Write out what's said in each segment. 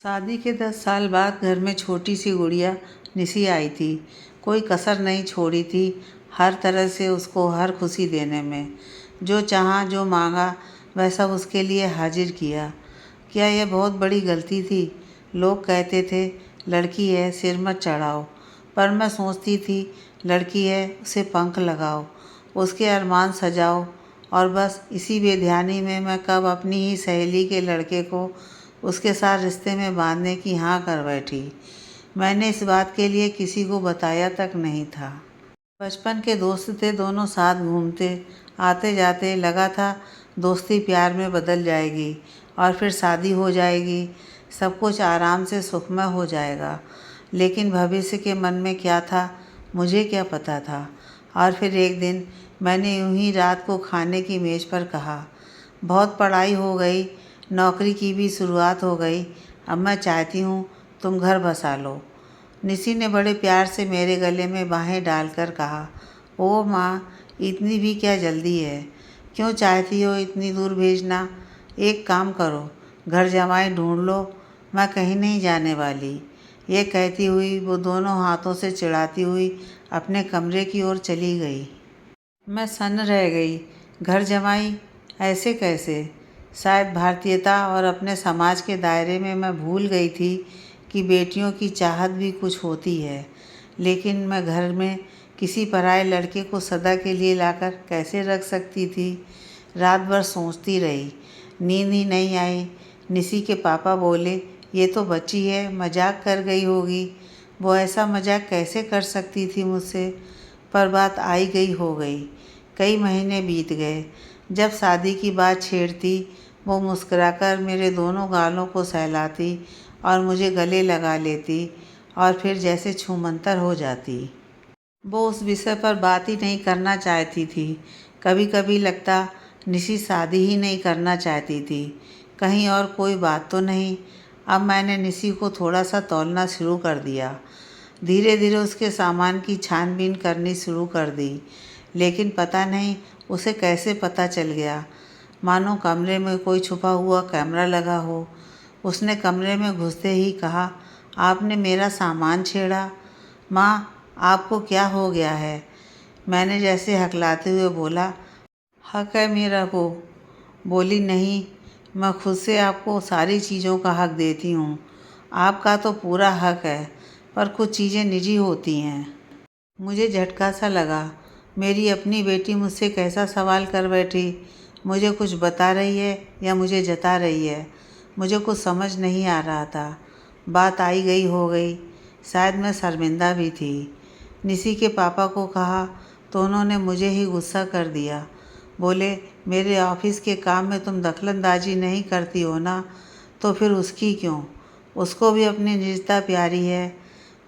शादी के 10 साल बाद घर में छोटी सी गुड़िया निसी आई थी। कोई कसर नहीं छोड़ी थी, हर तरह से उसको हर खुशी देने में। जो चाहा जो मांगा वह सब उसके लिए हाजिर किया। क्या यह बहुत बड़ी गलती थी? लोग कहते थे लड़की है सिर मत चढ़ाओ, पर मैं सोचती थी लड़की है उसे पंख लगाओ, उसके अरमान सजाओ। और बस इसी बेध्यानी में मैं कब अपनी ही सहेली के लड़के को उसके साथ रिश्ते में बांधने की हाँ कर बैठी। मैंने इस बात के लिए किसी को बताया तक नहीं था। बचपन के दोस्त थे, दोनों साथ घूमते आते जाते। लगा था दोस्ती प्यार में बदल जाएगी और फिर शादी हो जाएगी, सब कुछ आराम से सुखमय हो जाएगा। लेकिन भविष्य के मन में क्या था मुझे क्या पता था। और फिर एक दिन मैंने यूं ही रात को खाने की मेज़ पर कहा, बहुत पढ़ाई हो गई, नौकरी की भी शुरुआत हो गई, अब मैं चाहती हूँ तुम घर बसा लो। निसी ने बड़े प्यार से मेरे गले में बाहें डालकर कहा, ओ माँ, इतनी भी क्या जल्दी है? क्यों चाहती हो इतनी दूर भेजना? एक काम करो, घर जमाई ढूंढ लो, मैं कहीं नहीं जाने वाली। ये कहती हुई वो दोनों हाथों से चिढ़ाती हुई अपने कमरे की ओर चली गई। मैं सन्न रह गई। घर जमाई? ऐसे कैसे? शायद भारतीयता और अपने समाज के दायरे में मैं भूल गई थी कि बेटियों की चाहत भी कुछ होती है। लेकिन मैं घर में किसी पराये लड़के को सदा के लिए लाकर कैसे रख सकती थी? रात भर सोचती रही, नींद ही नहीं आई। निसी के पापा बोले, ये तो बच्ची है, मजाक कर गई होगी। वो ऐसा मजाक कैसे कर सकती थी मुझसे? पर बात आई गई हो गई। कई महीने बीत गए। जब शादी की बात छेड़ती वो मुस्कुराकर मेरे दोनों गालों को सहलाती और मुझे गले लगा लेती और फिर जैसे छूमंतर हो जाती। वो उस विषय पर बात ही नहीं करना चाहती थी। कभी कभी लगता निशी शादी ही नहीं करना चाहती थी। कहीं और कोई बात तो नहीं। अब मैंने निशी को थोड़ा सा तौलना शुरू कर दिया। धीरे धीरे उसके सामान की छानबीन करनी शुरू कर दी। लेकिन पता नहीं उसे कैसे पता चल गया, मानो कमरे में कोई छुपा हुआ कैमरा लगा हो। उसने कमरे में घुसते ही कहा, आपने मेरा सामान छेड़ा? माँ, आपको क्या हो गया है? मैंने जैसे हकलाते हुए बोला, हक है मेरा को। बोली, नहीं, मैं खुद से आपको सारी चीज़ों का हक देती हूँ। आपका तो पूरा हक है, पर कुछ चीज़ें निजी होती हैं। मुझे झटका सा लगा। मेरी अपनी बेटी मुझसे कैसा सवाल कर बैठी। मुझे कुछ बता रही है या मुझे जता रही है? मुझे कुछ समझ नहीं आ रहा था। बात आई गई हो गई। शायद मैं शर्मिंदा भी थी। निसी के पापा को कहा तो उन्होंने मुझे ही गुस्सा कर दिया। बोले, मेरे ऑफिस के काम में तुम दखलंदाजी नहीं करती हो ना, तो फिर उसकी क्यों? उसको भी अपनी निजता प्यारी है।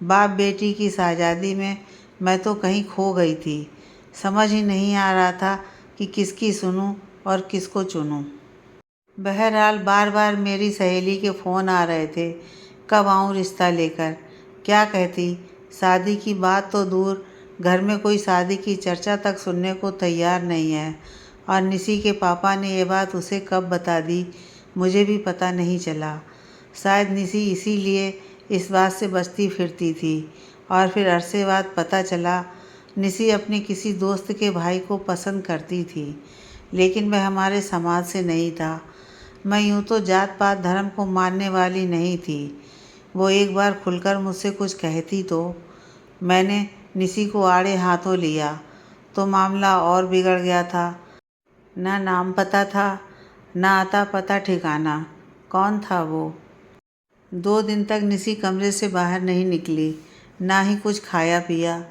बाप बेटी की शाहजादी में मैं तो कहीं खो गई थी। समझ ही नहीं आ रहा था कि किसकी सुनूं और किसको चुनूं। बहरहाल बार बार मेरी सहेली के फ़ोन आ रहे थे, कब आऊं रिश्ता लेकर। क्या कहती? शादी की बात तो दूर, घर में कोई शादी की चर्चा तक सुनने को तैयार नहीं है। और निसी के पापा ने ये बात उसे कब बता दी मुझे भी पता नहीं चला। शायद निसी इसीलिए इस बात से बचती फिरती थी। और फिर अरसे बाद पता चला निसी अपने किसी दोस्त के भाई को पसंद करती थी, लेकिन वह हमारे समाज से नहीं था। मैं यूँ तो जात पात धर्म को मानने वाली नहीं थी। वो एक बार खुलकर मुझसे कुछ कहती तो मैंने निसी को आड़े हाथों लिया तो मामला और बिगड़ गया था। ना नाम पता था, ना आता पता ठिकाना। कौन था वो? 2 दिन तक निसी कमरे से बाहर नहीं निकली, ना ही कुछ खाया पिया।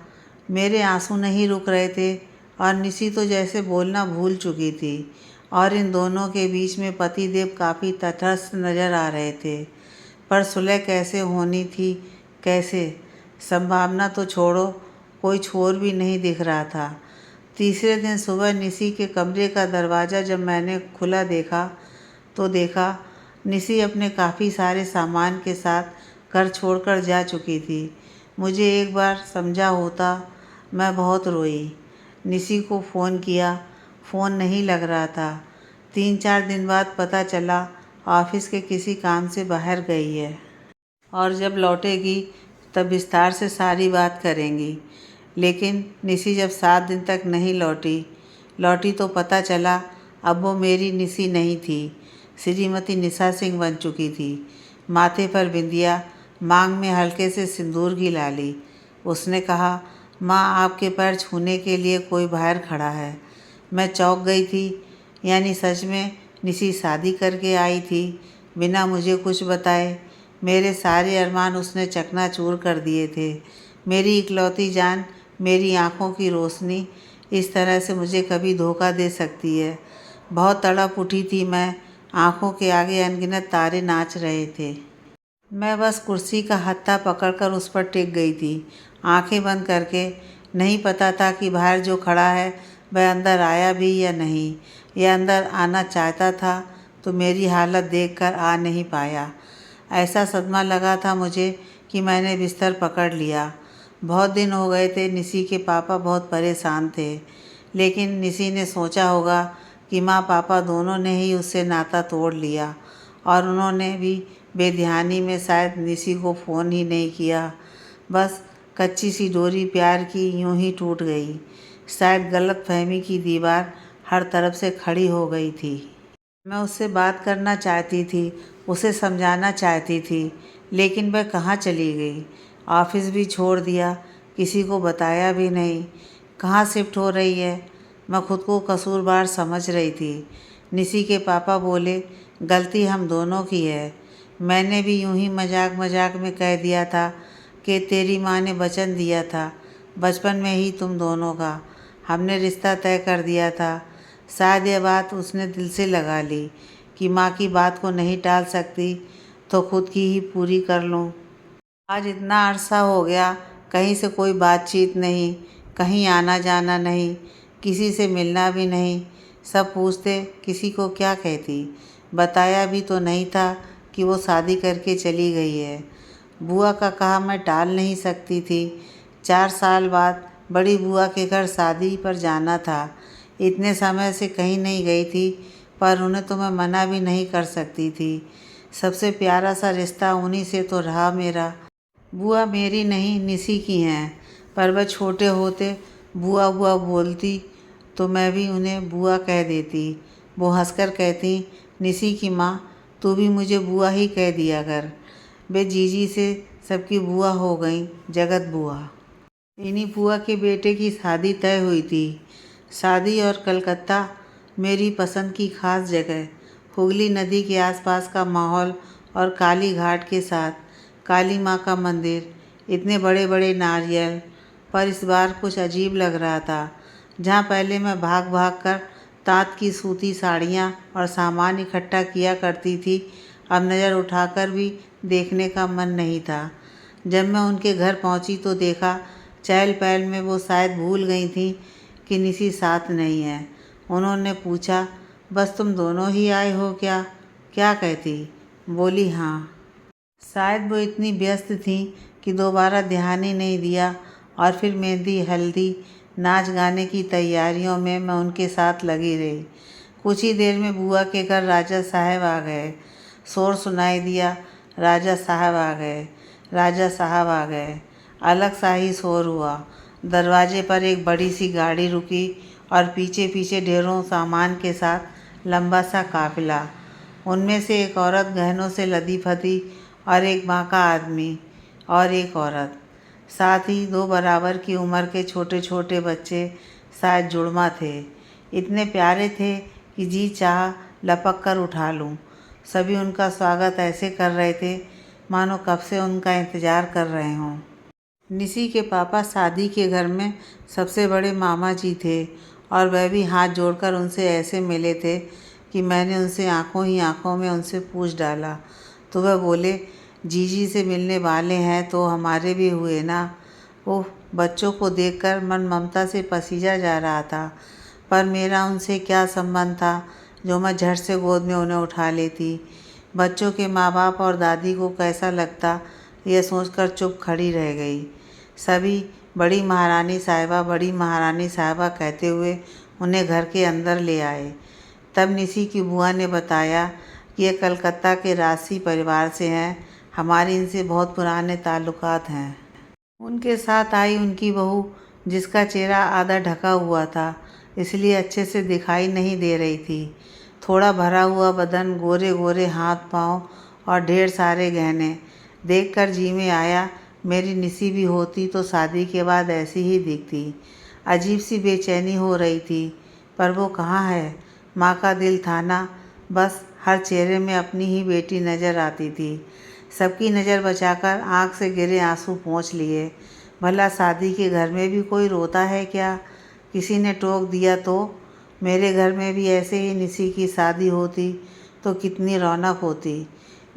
मेरे आंसू नहीं रुक रहे थे और निसी तो जैसे बोलना भूल चुकी थी। और इन दोनों के बीच में पतिदेव काफ़ी तटस्थ नज़र आ रहे थे। पर सुलह कैसे होनी थी, कैसे? संभावना तो छोड़ो, कोई छोर भी नहीं दिख रहा था। तीसरे दिन सुबह निसी के कमरे का दरवाज़ा जब मैंने खुला देखा तो देखा निसी अपने काफ़ी सारे सामान के साथ घर छोड़कर जा चुकी थी। मुझे एक बार समझा होता। मैं बहुत रोई। निसी को फ़ोन किया, फ़ोन नहीं लग रहा था। 3-4 दिन बाद पता चला ऑफिस के किसी काम से बाहर गई है। और जब लौटेगी तब विस्तार से सारी बात करेंगी। लेकिन निसी जब 7 दिन तक नहीं लौटी तो पता चला अब वो मेरी निसी नहीं थी, श्रीमती निशा सिंह बन चुकी थी। माथे पर बिंदिया, मांग में हल्के से सिंदूर की लाली। उसने कहा, माँ आपके पैर छूने के लिए कोई बाहर खड़ा है। मैं चौंक गई थी, यानी सच में निसी शादी करके आई थी बिना मुझे कुछ बताए। मेरे सारे अरमान उसने चकनाचूर कर दिए थे। मेरी इकलौती जान, मेरी आँखों की रोशनी इस तरह से मुझे कभी धोखा दे सकती है। बहुत तड़प उठी थी मैं, आँखों के आगे अनगिनत तारे नाच रहे थे। मैं बस कुर्सी का हत्था पकड़कर उस पर टिक गई थी, आंखें बंद करके। नहीं पता था कि बाहर जो खड़ा है वह अंदर आया भी या नहीं, या अंदर आना चाहता था तो मेरी हालत देखकर आ नहीं पाया। ऐसा सदमा लगा था मुझे कि मैंने बिस्तर पकड़ लिया। बहुत दिन हो गए थे, निसी के पापा बहुत परेशान थे। लेकिन निसी ने सोचा होगा कि माँ पापा दोनों ने ही उससे नाता तोड़ लिया, और उन्होंने भी बेध्यानी में शायद निसी को फ़ोन ही नहीं किया। बस कच्ची सी डोरी प्यार की यूं ही टूट गई। शायद गलतफहमी की दीवार हर तरफ से खड़ी हो गई थी। मैं उससे बात करना चाहती थी, उसे समझाना चाहती थी, लेकिन वह कहाँ चली गई। ऑफिस भी छोड़ दिया, किसी को बताया भी नहीं। कहाँ शिफ्ट हो रही है। मैं खुद को कसूरवार समझ रही थी। निसी के पापा बोले, गलती हम दोनों की है। मैंने भी यूं ही मजाक मजाक में कह दिया था कि तेरी माँ ने वचन दिया था बचपन में ही तुम दोनों का, हमने रिश्ता तय कर दिया था। शायद यह बात उसने दिल से लगा ली कि माँ की बात को नहीं टाल सकती तो खुद की ही पूरी कर लूँ। आज इतना अरसा हो गया, कहीं से कोई बातचीत नहीं, कहीं आना जाना नहीं, किसी से मिलना भी नहीं। सब पूछते किसी को क्या कहती, बताया भी तो नहीं था कि वो शादी करके चली गई है। बुआ का कहा मैं टाल नहीं सकती थी। 4 साल बाद बड़ी बुआ के घर शादी पर जाना था। इतने समय से कहीं नहीं गई थी, पर उन्हें तो मैं मना भी नहीं कर सकती थी। सबसे प्यारा सा रिश्ता उन्हीं से तो रहा मेरा। बुआ मेरी नहीं, निसी की हैं, पर वह छोटे होते बुआ बुआ बोलती तो मैं भी उन्हें बुआ कह देती। वो हंसकर कहती, निसी की माँ तू भी मुझे बुआ ही कह दिया कर। वे जीजी से सबकी बुआ हो गई, जगत बुआ। इन्हीं बुआ के बेटे की शादी तय हुई थी। शादी और कलकत्ता मेरी पसंद की खास जगह। हुगली नदी के आसपास का माहौल और काली घाट के साथ काली माँ का मंदिर, इतने बड़े बड़े नारियल। पर इस बार कुछ अजीब लग रहा था। जहाँ पहले मैं भाग भाग कर ताँत की सूती साड़ियाँ और सामान इकट्ठा किया करती थी, अब नज़र उठाकर भी देखने का मन नहीं था। जब मैं उनके घर पहुँची तो देखा चहल पहल में वो शायद भूल गई थी कि निसी साथ नहीं है। उन्होंने पूछा, बस तुम दोनों ही आए हो क्या? क्या कहती? बोली हाँ। शायद वो इतनी व्यस्त थीं कि दोबारा ध्यान ही नहीं दिया, और फिर मेहंदी, हल्दी, नाच गाने की तैयारियों में मैं उनके साथ लगी रही। कुछ ही देर में बुआ के घर राजा साहब आ गए। शोर सुनाई दिया, राजा साहब आ गए, राजा साहब आ गए। अलग सा ही शोर हुआ। दरवाजे पर एक बड़ी सी गाड़ी रुकी और पीछे पीछे ढेरों सामान के साथ लंबा सा काफिला। उनमें से एक औरत गहनों से लदी फदी, और एक माँ का आदमी, और एक औरत। साथ ही 2 बराबर की उम्र के छोटे छोटे बच्चे, शायद जुड़वा थे। इतने प्यारे थे कि जी चाह लपक कर उठा लूं। सभी उनका स्वागत ऐसे कर रहे थे मानो कब से उनका इंतज़ार कर रहे हों। निसी के पापा शादी के घर में सबसे बड़े मामा जी थे, और वह भी हाथ जोड़कर उनसे ऐसे मिले थे कि मैंने उनसे आंखों ही आंखों में उनसे पूछ डाला। तो वह बोले, जीजी से मिलने वाले हैं तो हमारे भी हुए ना। ओह, बच्चों को देखकर मन ममता से पसीजा जा रहा था। पर मेरा उनसे क्या संबंध था जो मैं झट से गोद में उन्हें उठा लेती। बच्चों के माँ बाप और दादी को कैसा लगता, यह सोचकर चुप खड़ी रह गई। सभी बड़ी महारानी साहिबा, बड़ी महारानी साहिबा कहते हुए उन्हें घर के अंदर ले आए। तब निसी की बुआ ने बताया कि ये कलकत्ता के राजसी परिवार से हैं, हमारे इनसे बहुत पुराने ताल्लुकात हैं। उनके साथ आई उनकी बहू, जिसका चेहरा आधा ढका हुआ था, इसलिए अच्छे से दिखाई नहीं दे रही थी। थोड़ा भरा हुआ बदन, गोरे गोरे हाथ पाँव और ढेर सारे गहने देखकर जी में आया मेरी निसी भी होती तो शादी के बाद ऐसी ही दिखती। अजीब सी बेचैनी हो रही थी, पर वो कहाँ है। माँ का दिल था ना, बस हर चेहरे में अपनी ही बेटी नज़र आती थी। सबकी नज़र बचाकर आँख से गिरे आंसू पोंछ लिए। भला शादी के घर में भी कोई रोता है क्या? किसी ने टोक दिया तो? मेरे घर में भी ऐसे ही निसी की शादी होती तो कितनी रौनक होती।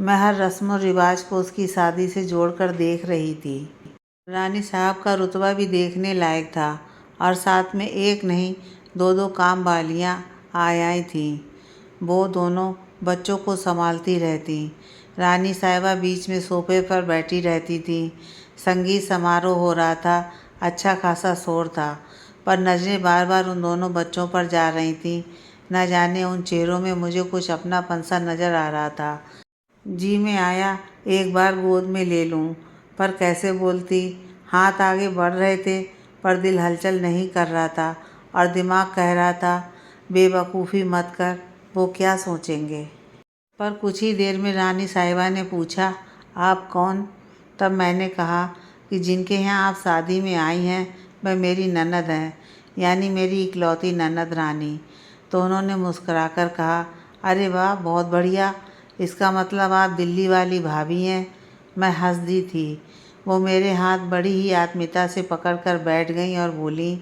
मैं हर रस्म और रिवाज को उसकी शादी से जोड़कर देख रही थी। रानी साहब का रुतबा भी देखने लायक था और साथ में एक नहीं दो दो काम वालियाँ आई थीं। वो दोनों बच्चों को संभालती रहती। रानी साहिबा बीच में सोफे पर बैठी रहती थी। संगीत समारोह हो रहा था, अच्छा खासा शोर था, पर नज़रें बार बार उन दोनों बच्चों पर जा रही थीं। न जाने उन चेहरों में मुझे कुछ अपनापन सा नज़र आ रहा था। जी में आया एक बार गोद में ले लूं, पर कैसे बोलती। हाथ आगे बढ़ रहे थे, पर दिल हलचल नहीं कर रहा था और दिमाग कह रहा था बेवकूफ़ी मत कर, वो क्या सोचेंगे। पर कुछ ही देर में रानी साहिबा ने पूछा, आप कौन? तब मैंने कहा कि जिनके यहाँ आप शादी में आई हैं वह मेरी ननद हैं, यानी मेरी इकलौती ननद रानी। तो उन्होंने मुस्कुराकर कहा, अरे वाह, बहुत बढ़िया, इसका मतलब आप दिल्ली वाली भाभी हैं। मैं हंस दी थी। वो मेरे हाथ बड़ी ही आत्मीयता से पकड़कर बैठ गईं और बोली,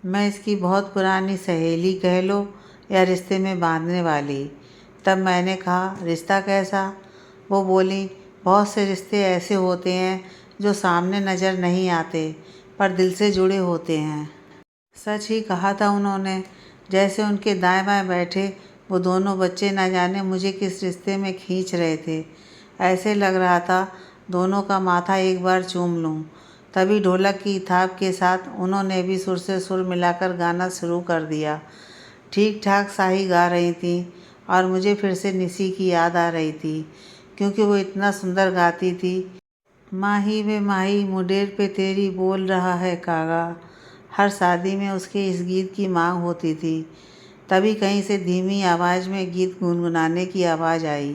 मैं इसकी बहुत पुरानी सहेली कह लो या रिश्ते में बांधने वाली। तब मैंने कहा, रिश्ता कैसा? वो बोली, बहुत से रिश्ते ऐसे होते हैं जो सामने नज़र नहीं आते पर दिल से जुड़े होते हैं। सच ही कहा था उन्होंने। जैसे उनके दाएं बाएं बैठे वो दोनों बच्चे न जाने मुझे किस रिश्ते में खींच रहे थे। ऐसे लग रहा था दोनों का माथा एक बार चूम लूं। तभी ढोलक की थाप के साथ उन्होंने भी सुर से सुर मिलाकर गाना शुरू कर दिया। ठीक ठाक सा ही गा रही थी और मुझे फिर से निसी की याद आ रही थी, क्योंकि वो इतना सुंदर गाती थी। माही वे माही, मुंडेर पे तेरी बोल रहा है कागा। हर शादी में उसके इस गीत की मांग होती थी। तभी कहीं से धीमी आवाज़ में गीत गुनगुनाने की आवाज़ आई।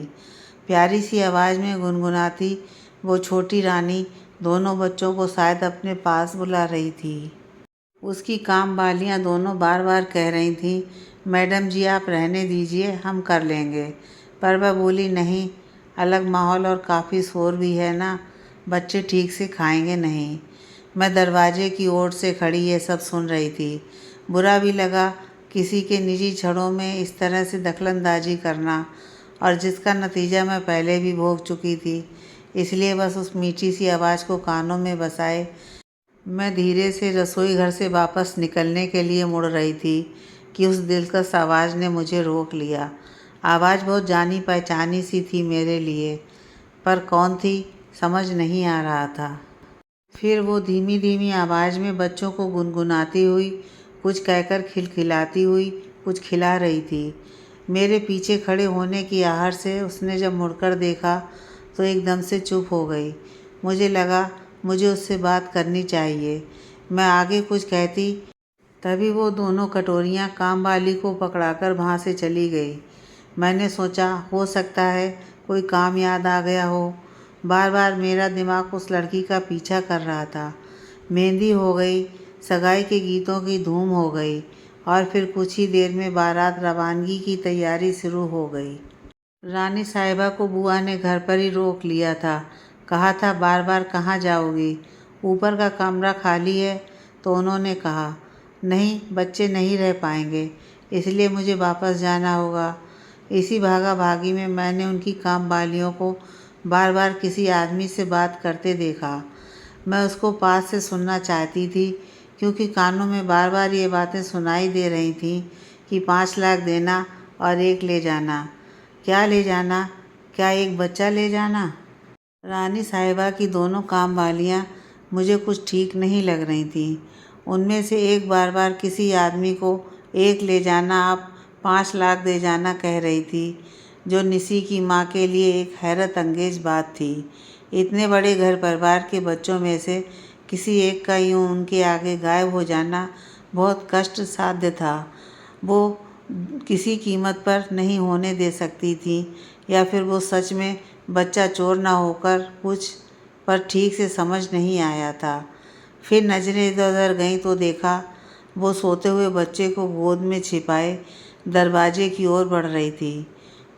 प्यारी सी आवाज़ में गुनगुनाती वो छोटी रानी दोनों बच्चों को शायद अपने पास बुला रही थी। उसकी काम वालियाँ दोनों बार बार कह रही थीं, मैडम जी आप रहने दीजिए, हम कर लेंगे। पर वह बोली, नहीं, अलग माहौल और काफ़ी शोर भी है ना, बच्चे ठीक से खाएंगे नहीं। मैं दरवाजे की ओर से खड़ी ये सब सुन रही थी। बुरा भी लगा किसी के निजी क्षणों में इस तरह से दखलंदाजी करना, और जिसका नतीजा मैं पहले भी भोग चुकी थी। इसलिए बस उस मीठी सी आवाज़ को कानों में बसाए मैं धीरे से रसोई घर से वापस निकलने के लिए मुड़ रही थी कि उस दिलकश आवाज़ ने मुझे रोक लिया। आवाज़ बहुत जानी पहचानी सी थी मेरे लिए, पर कौन थी समझ नहीं आ रहा था। फिर वो धीमी धीमी आवाज़ में बच्चों को गुनगुनाती हुई, कुछ कहकर खिलखिलाती हुई कुछ खिला रही थी। मेरे पीछे खड़े होने की आहट से उसने जब मुड़कर देखा तो एकदम से चुप हो गई। मुझे लगा मुझे उससे बात करनी चाहिए। मैं आगे कुछ कहती, तभी वो दोनों कटोरियाँ काम वाली को पकड़ाकर वहाँ से चली गई। मैंने सोचा हो सकता है कोई काम याद आ गया हो। बार बार मेरा दिमाग उस लड़की का पीछा कर रहा था। मेहंदी हो गई, सगाई के गीतों की धूम हो गई और फिर कुछ ही देर में बारात रवानगी की तैयारी शुरू हो गई। रानी साहिबा को बुआ ने घर पर ही रोक लिया था। कहा था, बार बार कहाँ जाओगी, ऊपर का कमरा खाली है। तो उन्होंने कहा, नहीं, बच्चे नहीं रह पाएंगे, इसलिए मुझे वापस जाना होगा। इसी भागा भागी में मैंने उनकी काम वालियों को बार बार किसी आदमी से बात करते देखा। मैं उसको पास से सुनना चाहती थी, क्योंकि कानों में बार बार ये बातें सुनाई दे रही थीं कि 5 लाख देना और एक ले जाना। क्या ले जाना? क्या एक बच्चा ले जाना? रानी साहिबा की दोनों काम वालियाँ मुझे कुछ ठीक नहीं लग रही थीं। उनमें से एक बार बार किसी आदमी को एक ले जाना, आप 5 लाख दे जाना कह रही थी। जो निसी की माँ के लिए एक हैरत अंगेज बात थी। इतने बड़े घर परिवार के बच्चों में से किसी एक का यूं उनके आगे गायब हो जाना बहुत कष्ट साध्य था। वो किसी कीमत पर नहीं होने दे सकती थी, या फिर वो सच में बच्चा चोर ना होकर कुछ पर ठीक से समझ नहीं आया था। फिर नज़रें इधर उधर गईं तो देखा वो सोते हुए बच्चे को गोद में छिपाए दरवाजे की ओर बढ़ रही थी।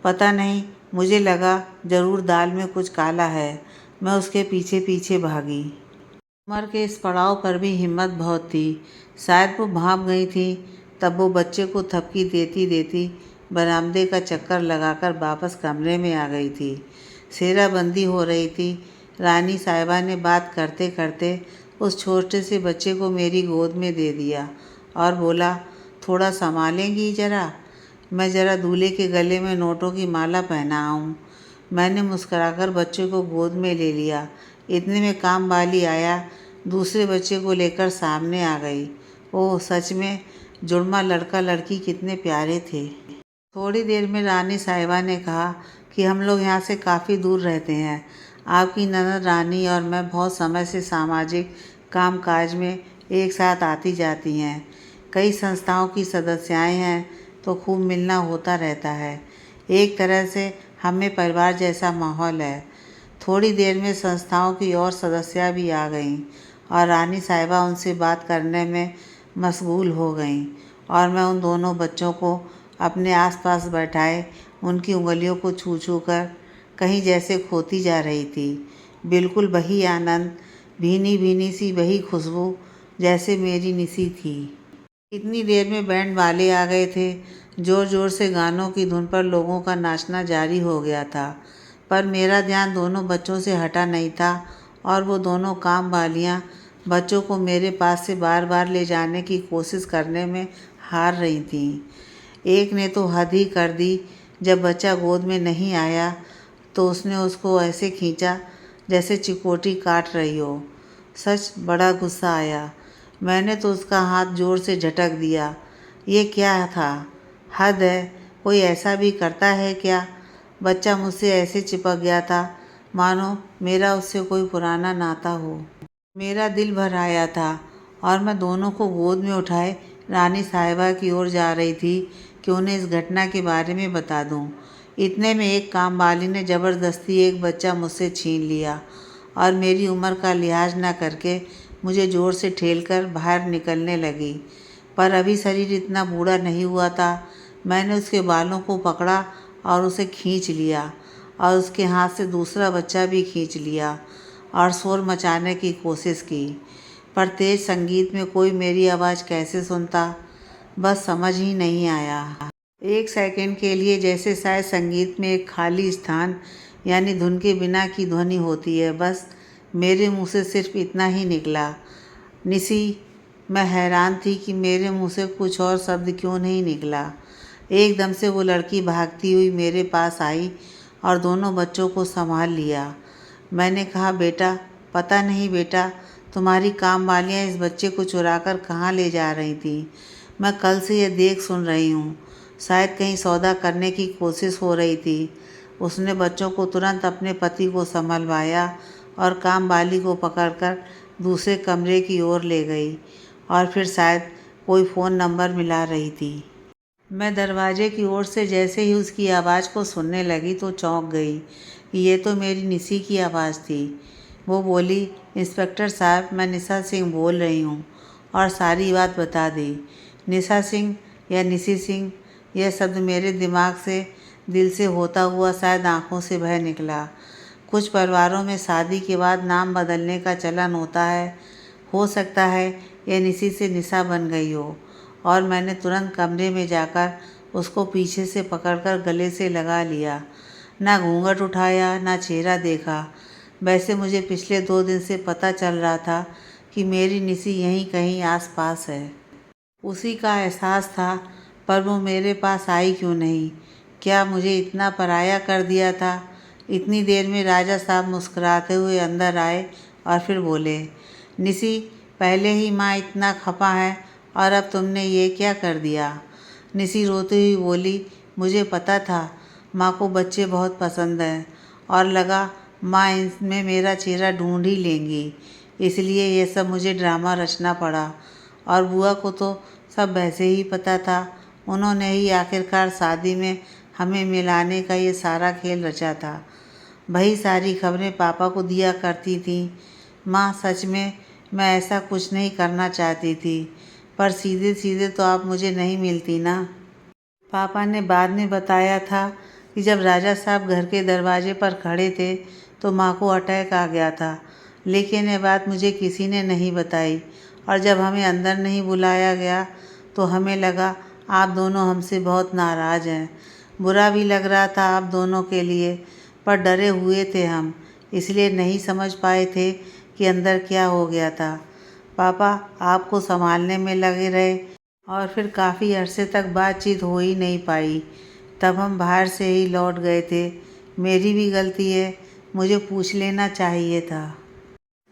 पता नहीं, मुझे लगा ज़रूर दाल में कुछ काला है। मैं उसके पीछे पीछे भागी। उम्र के इस पड़ाव पर भी हिम्मत बहुत थी। शायद वो भाप गई थी। तब वो बच्चे को थपकी देती देती बरामदे का चक्कर लगाकर वापस कमरे में आ गई थी। सेहराबंदी हो रही थी। रानी साहिबा ने बात करते करते उस छोटे से बच्चे को मेरी गोद में दे दिया और बोला, थोड़ा संभालेंगी ज़रा? मैं ज़रा दूल्हे के गले में नोटों की माला पहना आऊँ। मैंने मुस्कुराकर बच्चे को गोद में ले लिया। इतने में काम वाली आया, दूसरे बच्चे को लेकर सामने आ गई। ओह, सच में जुड़वा लड़का लड़की कितने प्यारे थे। थोड़ी देर में रानी साहिबा ने कहा कि हम लोग यहाँ से काफ़ी दूर रहते हैं। आपकी ननद रानी और मैं बहुत समय से सामाजिक कामकाज में एक साथ आती जाती हैं। कई संस्थाओं की सदस्याएं हैं तो खूब मिलना होता रहता है। एक तरह से हमें परिवार जैसा माहौल है। थोड़ी देर में संस्थाओं की और सदस्या भी आ गईं और रानी साहिबा उनसे बात करने में मशगूल हो गईं और मैं उन दोनों बच्चों को अपने आसपास बैठाए उनकी उंगलियों को छू छू कर कहीं जैसे खोती जा रही थी। बिल्कुल वही आनंद, भीनी भीनी सी वही खुशबू जैसे मेरी निसी थी। इतनी देर में बैंड वाले आ गए थे। जोर जोर से गानों की धुन पर लोगों का नाचना जारी हो गया था, पर मेरा ध्यान दोनों बच्चों से हटा नहीं था और वो दोनों काम वालियाँ बच्चों को मेरे पास से बार बार ले जाने की कोशिश करने में हार रही थीं। एक ने तो हद ही कर दी। जब बच्चा गोद में नहीं आया तो उसने उसको ऐसे खींचा जैसे चिकोटी काट रही हो। सच बड़ा गुस्सा आया। मैंने तो उसका हाथ जोर से झटक दिया। ये क्या था? हद है, कोई ऐसा भी करता है क्या? बच्चा मुझसे ऐसे चिपक गया था मानो मेरा उससे कोई पुराना नाता हो। मेरा दिल भर आया था और मैं दोनों को गोद में उठाए रानी साहिबा की ओर जा रही थी कि उन्हें इस घटना के बारे में बता दूं। इतने में एक कामवाली ने ज़बरदस्ती एक बच्चा मुझसे छीन लिया और मेरी उम्र का लिहाज न करके मुझे ज़ोर से ठेलकर बाहर निकलने लगी। पर अभी शरीर इतना बूढ़ा नहीं हुआ था। मैंने उसके बालों को पकड़ा और उसे खींच लिया और उसके हाथ से दूसरा बच्चा भी खींच लिया और शोर मचाने की कोशिश की, पर तेज संगीत में कोई मेरी आवाज़ कैसे सुनता, बस समझ ही नहीं आया। एक सेकंड के लिए जैसे शायद संगीत में एक खाली स्थान यानी धुन के बिना की ध्वनि होती है, बस मेरे मुंह से सिर्फ इतना ही निकला, निसी। मैं हैरान थी कि मेरे मुंह से कुछ और शब्द क्यों नहीं निकला। एकदम से वो लड़की भागती हुई मेरे पास आई और दोनों बच्चों को संभाल लिया। मैंने कहा, बेटा, पता नहीं बेटा, तुम्हारी काम वालियाँ इस बच्चे को चुराकर कहाँ ले जा रही थी। मैं कल से ये देख सुन रही हूँ। शायद कहीं सौदा करने की कोशिश हो रही थी। उसने बच्चों को तुरंत अपने पति को संभलवाया और काम वाली को पकड़कर दूसरे कमरे की ओर ले गई और फिर शायद कोई फ़ोन नंबर मिला रही थी। मैं दरवाजे की ओर से जैसे ही उसकी आवाज़ को सुनने लगी तो चौंक गई कि ये तो मेरी निसी की आवाज़ थी। वो बोली, इंस्पेक्टर साहब, मैं निशा सिंह बोल रही हूँ, और सारी बात बता दी। निशा सिंह या निसी सिंह, यह शब्द मेरे दिमाग से दिल से होता हुआ शायद आँखों से बह निकला। कुछ परिवारों में शादी के बाद नाम बदलने का चलन होता है। हो सकता है यह निसी से निशा बन गई हो। और मैंने तुरंत कमरे में जाकर उसको पीछे से पकड़कर गले से लगा लिया। ना घूंघट उठाया, ना चेहरा देखा। वैसे मुझे पिछले 2 दिन से पता चल रहा था कि मेरी निसी यहीं कहीं आसपास है। उसी का एहसास था, पर वो मेरे पास आई क्यों नहीं? क्या मुझे इतना पराया कर दिया था? इतनी देर में राजा साहब मुस्कुराते हुए अंदर आए और फिर बोले, निसी, पहले ही माँ इतना खपा है और अब तुमने ये क्या कर दिया? निसी रोती हुई बोली, मुझे पता था माँ को बच्चे बहुत पसंद हैं और लगा माँ इनमें मेरा चेहरा ढूंढ ही लेंगी, इसलिए ये सब मुझे ड्रामा रचना पड़ा। और बुआ को तो सब वैसे ही पता था, उन्होंने ही आखिरकार शादी में हमें मिलाने का ये सारा खेल रचा था। वही सारी खबरें पापा को दिया करती थी। माँ सच में मैं ऐसा कुछ नहीं करना चाहती थी, पर सीधे सीधे तो आप मुझे नहीं मिलती ना। पापा ने बाद में बताया था कि जब राजा साहब घर के दरवाजे पर खड़े थे तो माँ को अटैक आ गया था, लेकिन ये बात मुझे किसी ने नहीं बताई। और जब हमें अंदर नहीं बुलाया गया तो हमें लगा आप दोनों हमसे बहुत नाराज़ हैं। बुरा भी लग रहा था आप दोनों के लिए, पर डरे हुए थे हम, इसलिए नहीं समझ पाए थे कि अंदर क्या हो गया था। पापा आपको संभालने में लगे रहे और फिर काफ़ी अरसे तक बातचीत हो ही नहीं पाई। तब हम बाहर से ही लौट गए थे। मेरी भी गलती है, मुझे पूछ लेना चाहिए था।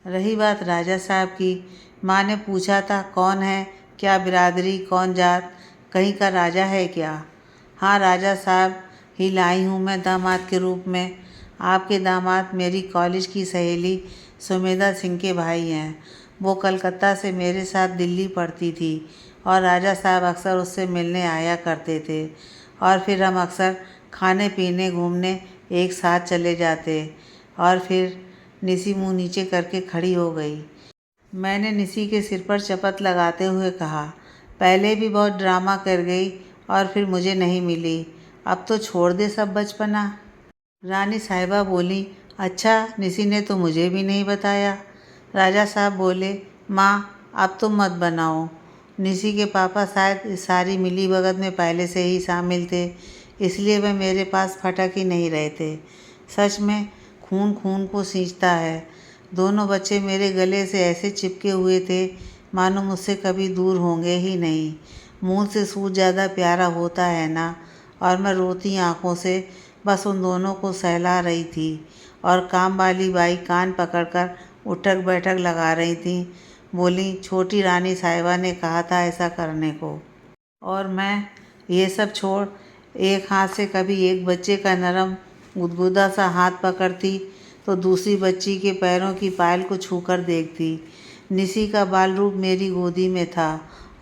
रही बात राजा साहब की, माँ ने पूछा था कौन है, क्या बिरादरी, कौन जात, कहीं का राजा है क्या? हाँ राजा साहब ही लाई हूँ मैं दामाद के रूप में। आपके दामाद मेरी कॉलेज की सहेली सुमेधा सिंह के भाई हैं। वो कलकत्ता से मेरे साथ दिल्ली पढ़ती थी और राजा साहब अक्सर उससे मिलने आया करते थे और फिर हम अक्सर खाने पीने घूमने एक साथ चले जाते। और फिर निसी मुंह नीचे करके खड़ी हो गई। मैंने निसी के सिर पर चपत लगाते हुए कहा, पहले भी बहुत ड्रामा कर गई और फिर मुझे नहीं मिली, अब तो छोड़ दे सब बचपना। रानी साहिबा बोली, अच्छा निसी ने तो मुझे भी नहीं बताया। राजा साहब बोले, माँ अब तुम मत बनाओ। निसी के पापा शायद इस सारी मिली भगत में पहले से ही शामिल थे, इसलिए वह मेरे पास फटक ही नहीं रहे थे। सच में खून खून को सींचता है। दोनों बच्चे मेरे गले से ऐसे चिपके हुए थे मानो मुझसे कभी दूर होंगे ही नहीं। मूल से सूत ज़्यादा प्यारा होता है ना। और मैं रोती आंखों से बस उन दोनों को सहला रही थी और काम वाली बाई कान पकड़कर उठक बैठक लगा रही थी। बोली, छोटी रानी साहिबा ने कहा था ऐसा करने को, और मैं ये सब छोड़ एक हाथ से कभी एक बच्चे का नरम गुदगुदा सा हाथ पकड़ती तो दूसरी बच्ची के पैरों की पायल को छूकर देखती। निसी का बाल रूप मेरी गोदी में था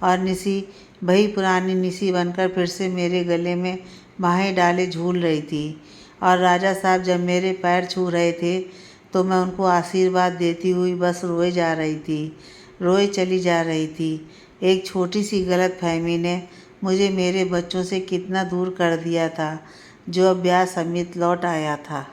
और निसी वही पुरानी निसी बनकर फिर से मेरे गले में बाहें डाले झूल रही थी। और राजा साहब जब मेरे पैर छू रहे थे तो मैं उनको आशीर्वाद देती हुई बस रोए जा रही थी, रोए चली जा रही थी। एक छोटी सी गलतफहमी ने मुझे मेरे बच्चों से कितना दूर कर दिया था, जो अब ब्याह समेत लौट आया था।